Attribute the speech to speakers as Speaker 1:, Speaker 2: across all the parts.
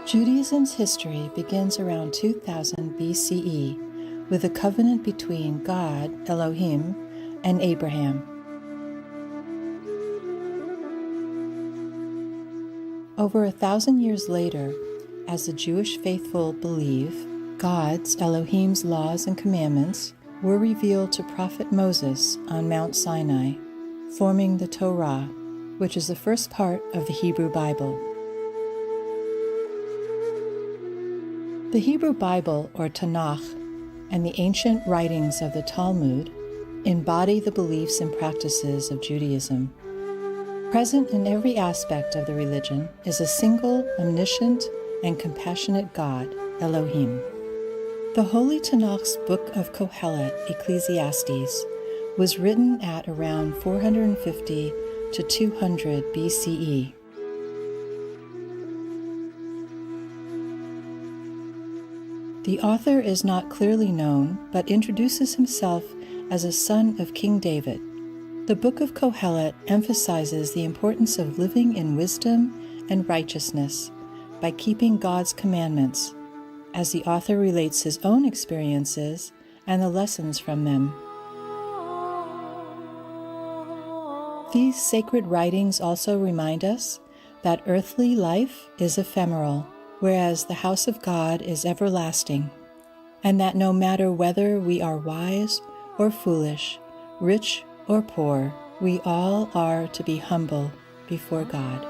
Speaker 1: Judaism's history begins around 2000 BCE with a covenant between God, Elohim, and Abraham. Over 1,000 years later, as the Jewish faithful believe, God's, Elohim's laws and commandments were revealed to Prophet Moses on Mount Sinai, forming the Torah, which is the first part of the Hebrew Bible. The Hebrew Bible, or Tanakh, and the ancient writings of the Talmud embody the beliefs and practices of Judaism. Present in every aspect of the religion is a single, omniscient, and compassionate God, Elohim. The Holy Tanakh's book of Kohelet, Ecclesiastes, was written at around 450 to 200 BCE. The author is not clearly known, but introduces himself as a son of King David. The Book of Kohelet emphasizes the importance of living in wisdom and righteousness by keeping God's commandments, as the author relates his own experiences and the lessons from them. These sacred writings also remind us that earthly life is ephemeral, whereas the house of God is everlasting, and that no matter whether we are wise or foolish, rich or poor, we all are to be humble before God.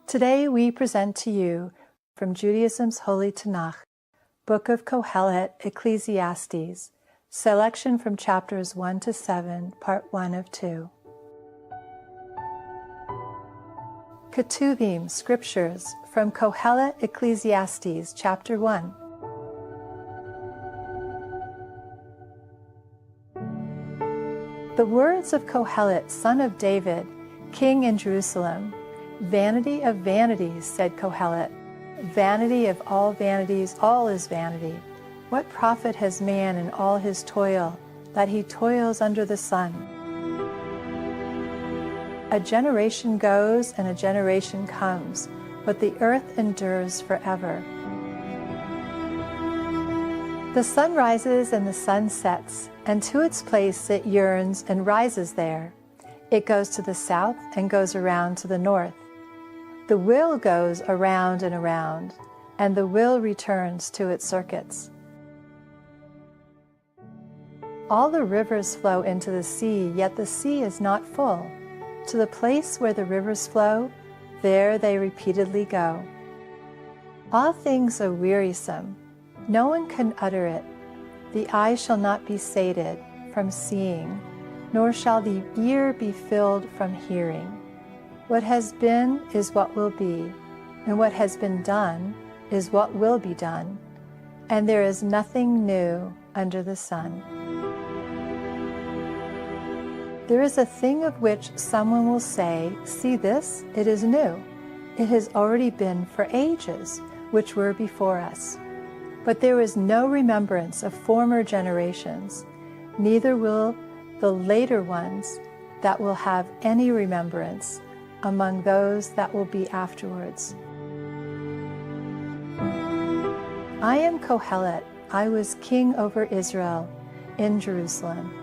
Speaker 1: Today we present to you, from Judaism's Holy Tanakh, Book of Kohelet, Ecclesiastes, selection from chapters 1 to 7, part 1 of 2. Ketuvim, Scriptures, from Kohelet, Ecclesiastes, chapter 1. The words of Kohelet, son of David, king in Jerusalem. Vanity of vanities, said Kohelet. Vanity of all vanities, all is vanity. What profit has man in all his toil, that he toils under the sun? A generation goes and a generation comes, but the earth endures forever. The sun rises and the sun sets, and to its place it yearns and rises there. It goes to the south and goes around to the north. The will goes around and around, and the will returns to its circuits. All the rivers flow into the sea, yet the sea is not full. To the place where the rivers flow, there they repeatedly go. All things are wearisome. No one can utter it. The eye shall not be sated from seeing, nor shall the ear be filled from hearing. What has been is what will be, and what has been done is what will be done, and there is nothing new under the sun. There is a thing of which someone will say, see this, it is new. It has already been for ages, which were before us. But there is no remembrance of former generations, neither will the later ones that will have any remembrance among those that will be afterwards. I am Kohelet. I was king over Israel in Jerusalem.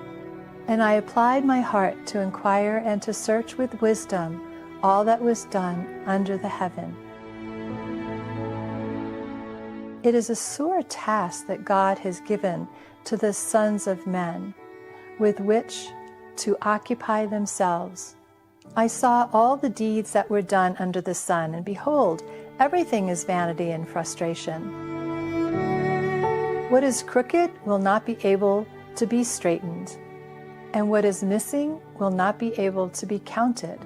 Speaker 1: And I applied my heart to inquire and to search with wisdom all that was done under the heaven. It is a sore task that God has given to the sons of men, with which to occupy themselves. I saw all the deeds that were done under the sun, and behold, everything is vanity and frustration. What is crooked will not be able to be straightened, and what is missing will not be able to be counted.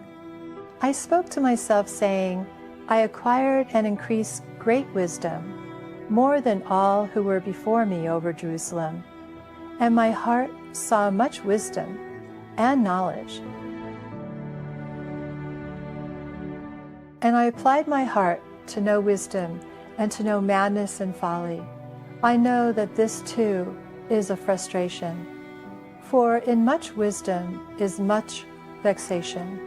Speaker 1: I spoke to myself, saying, I acquired and increased great wisdom, more than all who were before me over Jerusalem. And my heart saw much wisdom and knowledge. And I applied my heart to know wisdom and to know madness and folly. I know that this too is a frustration. For in much wisdom is much vexation,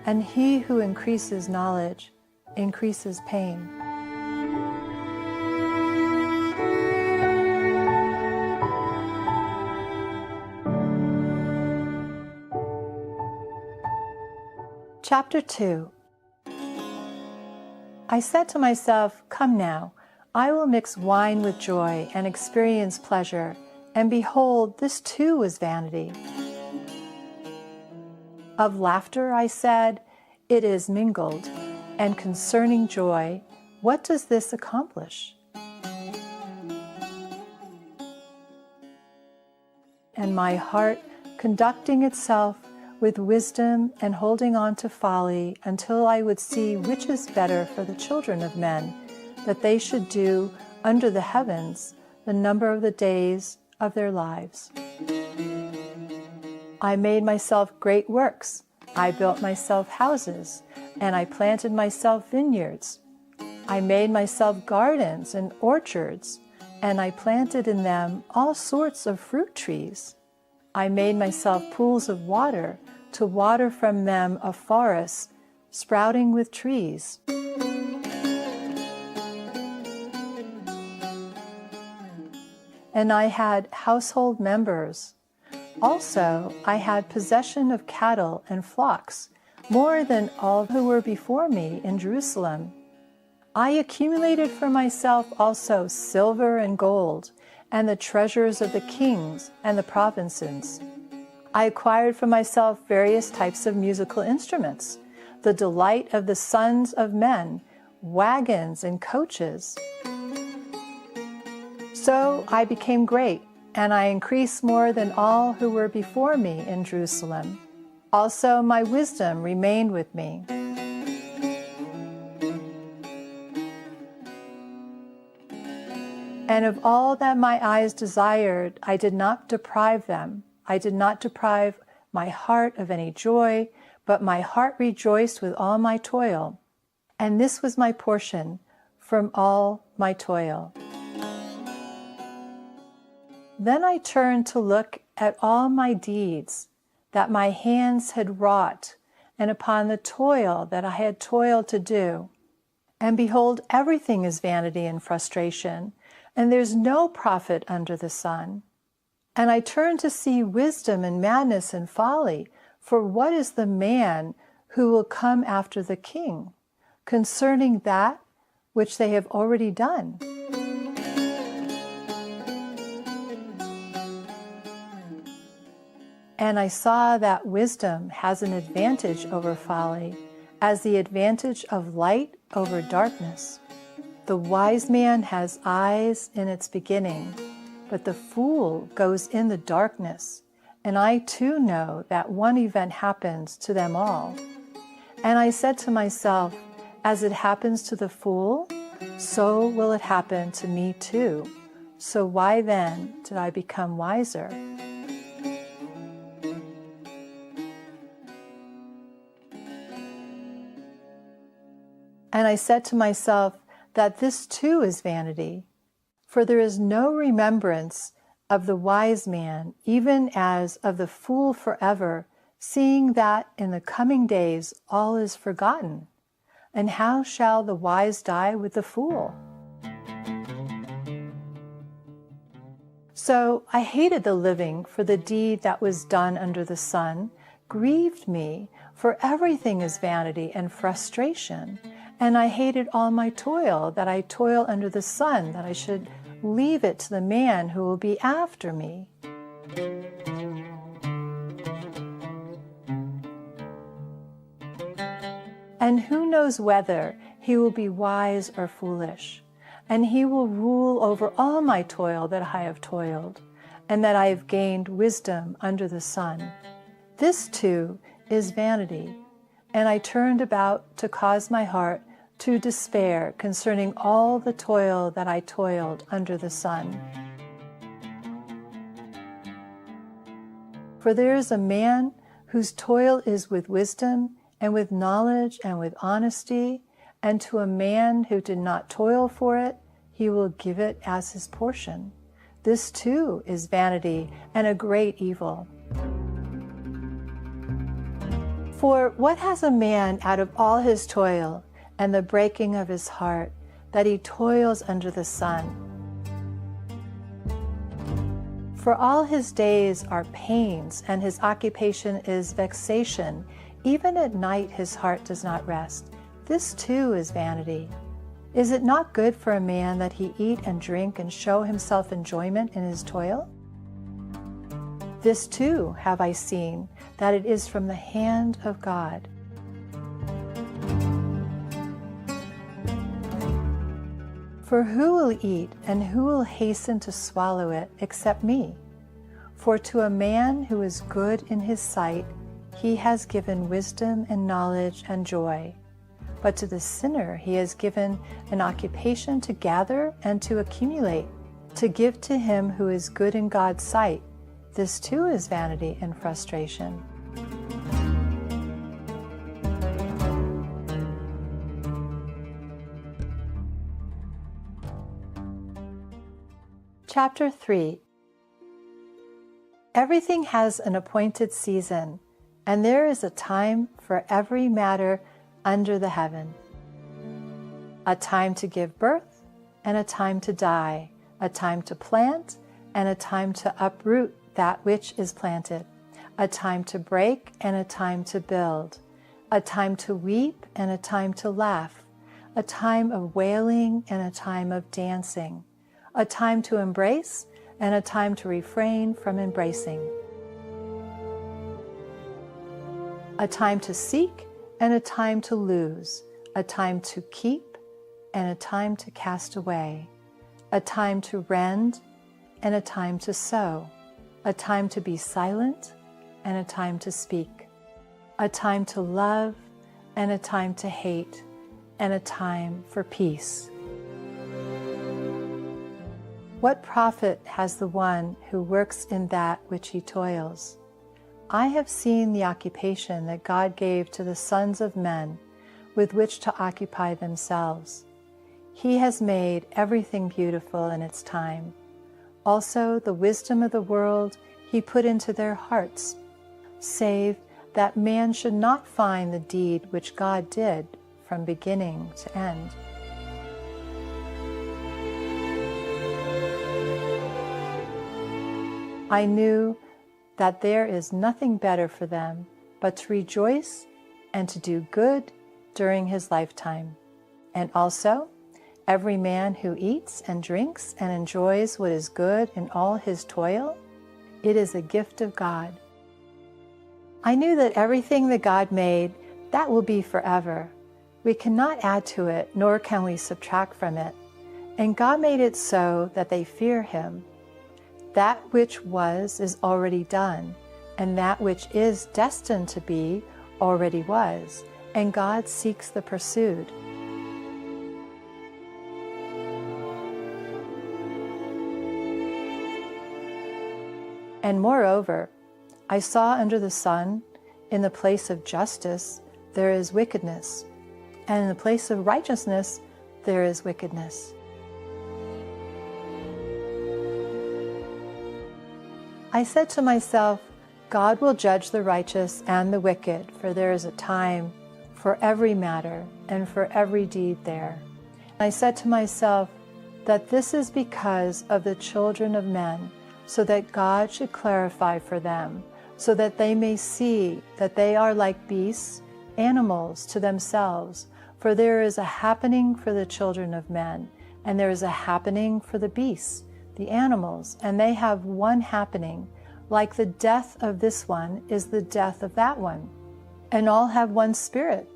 Speaker 1: and he who increases knowledge increases pain. Chapter 2. I said to myself, "Come now, I will mix wine with joy and experience pleasure, and behold, this too was vanity." Of laughter, I said, "It is mingled," and concerning joy, what does this accomplish? And my heart conducting itself with wisdom and holding on to folly until I would see which is better for the children of men, that they should do under the heavens the number of the days of their lives. I made myself great works. I built myself houses, and I planted myself vineyards. I made myself gardens and orchards, and I planted in them all sorts of fruit trees. I made myself pools of water to water from them a forest sprouting with trees. And I had household members. Also, I had possession of cattle and flocks, more than all who were before me in Jerusalem. I accumulated for myself also silver and gold, and the treasures of the kings and the provinces. I acquired for myself various types of musical instruments, the delight of the sons of men, wagons and coaches. So I became great, and I increased more than all who were before me in Jerusalem. Also my wisdom remained with me. And of all that my eyes desired, I did not deprive them. I did not deprive my heart of any joy, but my heart rejoiced with all my toil. And this was my portion from all my toil. Then I turned to look at all my deeds that my hands had wrought, and upon the toil that I had toiled to do. And behold, everything is vanity and frustration, and there's no profit under the sun. And I turned to see wisdom and madness and folly, for what is the man who will come after the king, concerning that which they have already done? And I saw that wisdom has an advantage over folly, as the advantage of light over darkness. The wise man has eyes in its beginning, but the fool goes in the darkness. And I too know that one event happens to them all. And I said to myself, as it happens to the fool, so will it happen to me too. So why then did I become wiser? And I said to myself that this too is vanity, for there is no remembrance of the wise man, even as of the fool forever, seeing that in the coming days all is forgotten. And how shall the wise die with the fool? So I hated the living, for the deed that was done under the sun grieved me, for everything is vanity and frustration. And I hated all my toil, that I toil under the sun, that I should leave it to the man who will be after me. And who knows whether he will be wise or foolish? And he will rule over all my toil that I have toiled, and that I have gained wisdom under the sun. This too is vanity. And I turned about to cause my heart to despair concerning all the toil that I toiled under the sun. For there is a man whose toil is with wisdom, and with knowledge, and with honesty, and to a man who did not toil for it, he will give it as his portion. This too is vanity and a great evil. For what has a man out of all his toil and the breaking of his heart, that he toils under the sun? For all his days are pains, and his occupation is vexation. Even at night his heart does not rest. This too is vanity. Is it not good for a man that he eat and drink and show himself enjoyment in his toil? This too have I seen, that it is from the hand of God. For who will eat and who will hasten to swallow it except me? For to a man who is good in his sight, he has given wisdom and knowledge and joy. But to the sinner he has given an occupation to gather and to accumulate, to give to him who is good in God's sight. This too is vanity and frustration. Chapter 3. Everything has an appointed season, and there is a time for every matter under the heaven. A time to give birth, and a time to die, a time to plant, and a time to uproot that which is planted, a time to break, and a time to build, a time to weep, and a time to laugh, a time of wailing, and a time of dancing, a time to embrace, and a time to refrain from embracing, a time to seek, and a time to lose, a time to keep, and a time to cast away, a time to rend, and a time to sow, a time to be silent, and a time to speak, a time to love, and a time to hate, and a time for peace. What profit has the one who works in that which he toils? I have seen the occupation that God gave to the sons of men with which to occupy themselves. He has made everything beautiful in its time. Also the wisdom of the world he put into their hearts, save that man should not find the deed which God did from beginning to end. I knew that there is nothing better for them but to rejoice and to do good during his lifetime. And also, every man who eats and drinks and enjoys what is good in all his toil, it is a gift of God. I knew that everything that God made, that will be forever. We cannot add to it, nor can we subtract from it. And God made it so that they fear him. That which was is already done, and that which is destined to be already was, and God seeks the pursued. And moreover, I saw under the sun, in the place of justice, there is wickedness, and in the place of righteousness, there is wickedness. I said to myself, God will judge the righteous and the wicked, for there is a time for every matter and for every deed there. I said to myself that this is because of the children of men, so that God should clarify for them, so that they may see that they are like beasts, animals to themselves, for there is a happening for the children of men, and there is a happening for the beasts, the animals, and they have one happening, like the death of this one is the death of that one. And all have one spirit,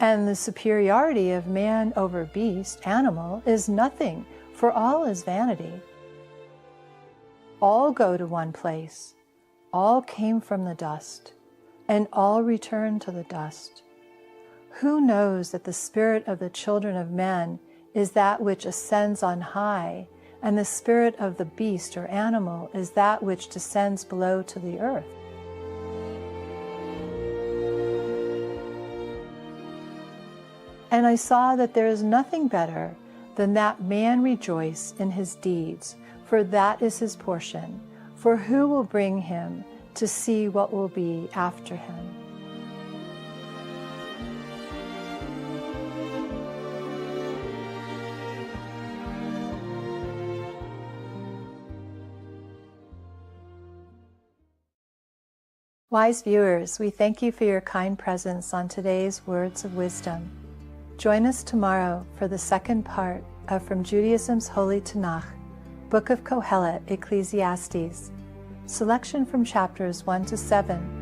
Speaker 1: and the superiority of man over beast, animal, is nothing, for all is vanity. All go to one place, all came from the dust, and all return to the dust. Who knows that the spirit of the children of men is that which ascends on high, and the spirit of the beast or animal is that which descends below to the earth? And I saw that there is nothing better than that man rejoice in his deeds, for that is his portion. For who will bring him to see what will be after him? Wise viewers, we thank you for your kind presence on today's Words of Wisdom. Join us tomorrow for the second part of From Judaism's Holy Tanakh, Book of Kohelet, Ecclesiastes, selection from chapters 1 to 7,